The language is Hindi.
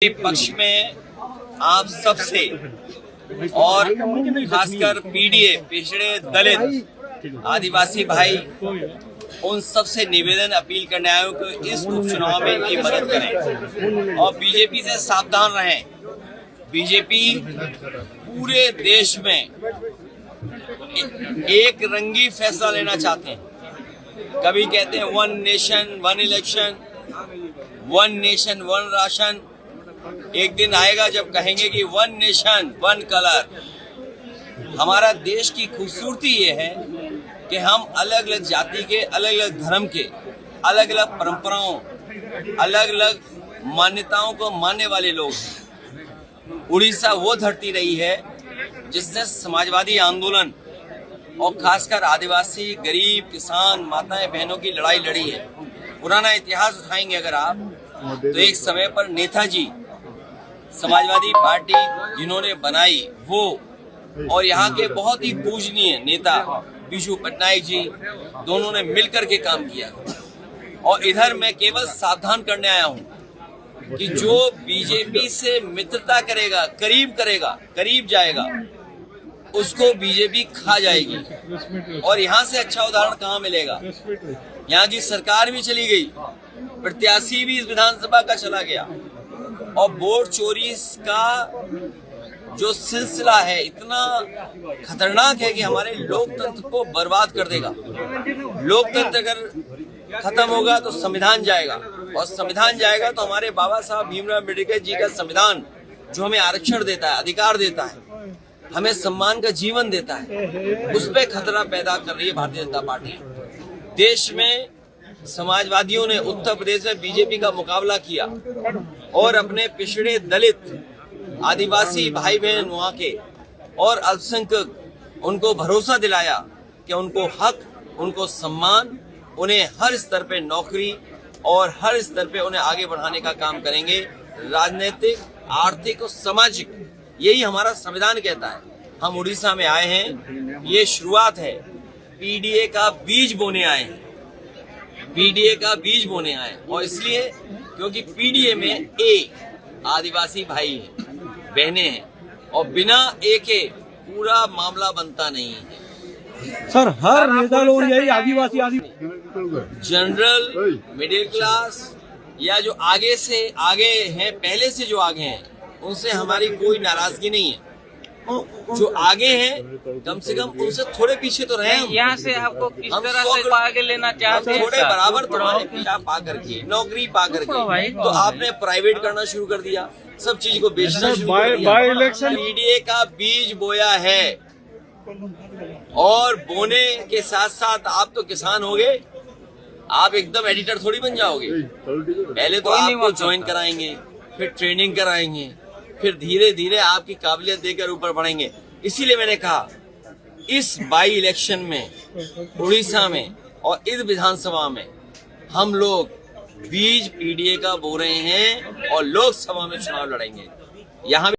पक्ष में आप सबसे और खासकर पीडीए, पिछड़े दलित आदिवासी भाई, उन सबसे निवेदन अपील करने आए हूं कि इस उपचुनाव में इनकी मदद करें और बीजेपी से सावधान रहें। बीजेपी पूरे देश में एक रंगी फैसला लेना चाहते हैं। कभी कहते हैं 1 नेशन 1 इलेक्शन, 1 नेशन 1 राशन। एक दिन आएगा जब कहेंगे कि 1 नेशन 1 कलर। हमारा देश की खूबसूरती ये है कि हम अलग अलग जाति के, अलग अलग धर्म के, अलग अलग परंपराओं, अलग अलग मान्यताओं को मानने वाले लोग हैं। उड़ीसा वो धरती रही है जिसने समाजवादी आंदोलन और खासकर आदिवासी, गरीब, किसान, माताएं बहनों की लड़ाई लड़ी है। पुराना इतिहास उठाएंगे अगर आप, तो एक समय पर नेताजी, समाजवादी पार्टी जिन्होंने बनाई वो, और यहाँ के बहुत ही पूजनीय नेता बिजू पटनायक जी, दोनों ने मिलकर के काम किया। और इधर मैं केवल सावधान करने आया हूँ कि जो बीजेपी से मित्रता करेगा, करीब जाएगा, उसको बीजेपी खा जाएगी। और यहाँ से अच्छा उदाहरण कहाँ मिलेगा? यहाँ की सरकार भी चली गई, प्रत्याशी भी इस विधानसभा का चला गया, और वोट चोरी का जो सिलसिला है इतना खतरनाक है कि हमारे लोकतंत्र को बर्बाद कर देगा। लोकतंत्र अगर खत्म होगा तो संविधान जाएगा, और संविधान जाएगा तो हमारे बाबा साहब भीमराव अम्बेडकर जी का संविधान जो हमें आरक्षण देता है, अधिकार देता है, हमें सम्मान का जीवन देता है, उस पर खतरा पैदा कर रही है भारतीय जनता पार्टी। देश में समाजवादियों ने उत्तर प्रदेश में बीजेपी का मुकाबला किया और अपने पिछड़े दलित, आदिवासी भाई बहन वहाँ के और अल्पसंख्यक, उनको भरोसा दिलाया कि उनको हक, उनको सम्मान, उन्हें हर स्तर पे नौकरी और हर स्तर पे उन्हें आगे बढ़ाने का काम करेंगे। राजनीतिक, आर्थिक और सामाजिक, यही हमारा संविधान कहता है। हम उड़ीसा में आए हैं, ये शुरुआत है। पीडीए का बीज बोने आए हैं, पीडीए का बीज बोने आए, और इसलिए क्योंकि पीडीए में ए आदिवासी भाई है, बहनें हैं, और बिना ए के पूरा मामला बनता नहीं है। सर, हर नेता लोग यही आदिवासी जनरल, मिडिल क्लास या जो आगे से आगे हैं, पहले से जो आगे हैं, उनसे हमारी कोई नाराजगी नहीं है। जो आगे हैं कम से कम उनसे थोड़े पीछे तो रहे। यहाँ से आपको किस तरह से आगे लेना चाहते हैं? थोड़े बराबर तुम्हारे पीछा पा करके, नौकरी पा करके, तो आपने प्राइवेट करना शुरू कर दिया, सब चीज को बेचना शुरू कर दिया। पीडीए का बीज बोया है, और बोने के साथ साथ आप तो किसान हो गए, आप एकदम एडिटर थोड़ी बन जाओगे। पहले तो आपको ज्वाइन कराएंगे, फिर ट्रेनिंग कराएंगे, फिर धीरे धीरे आपकी काबिलियत देकर ऊपर बढ़ेंगे। इसीलिए मैंने कहा इस बाई इलेक्शन में उड़ीसा में और इस विधानसभा में हम लोग बीज पीडीए का बो रहे हैं और लोकसभा में चुनाव लड़ेंगे। यहाँ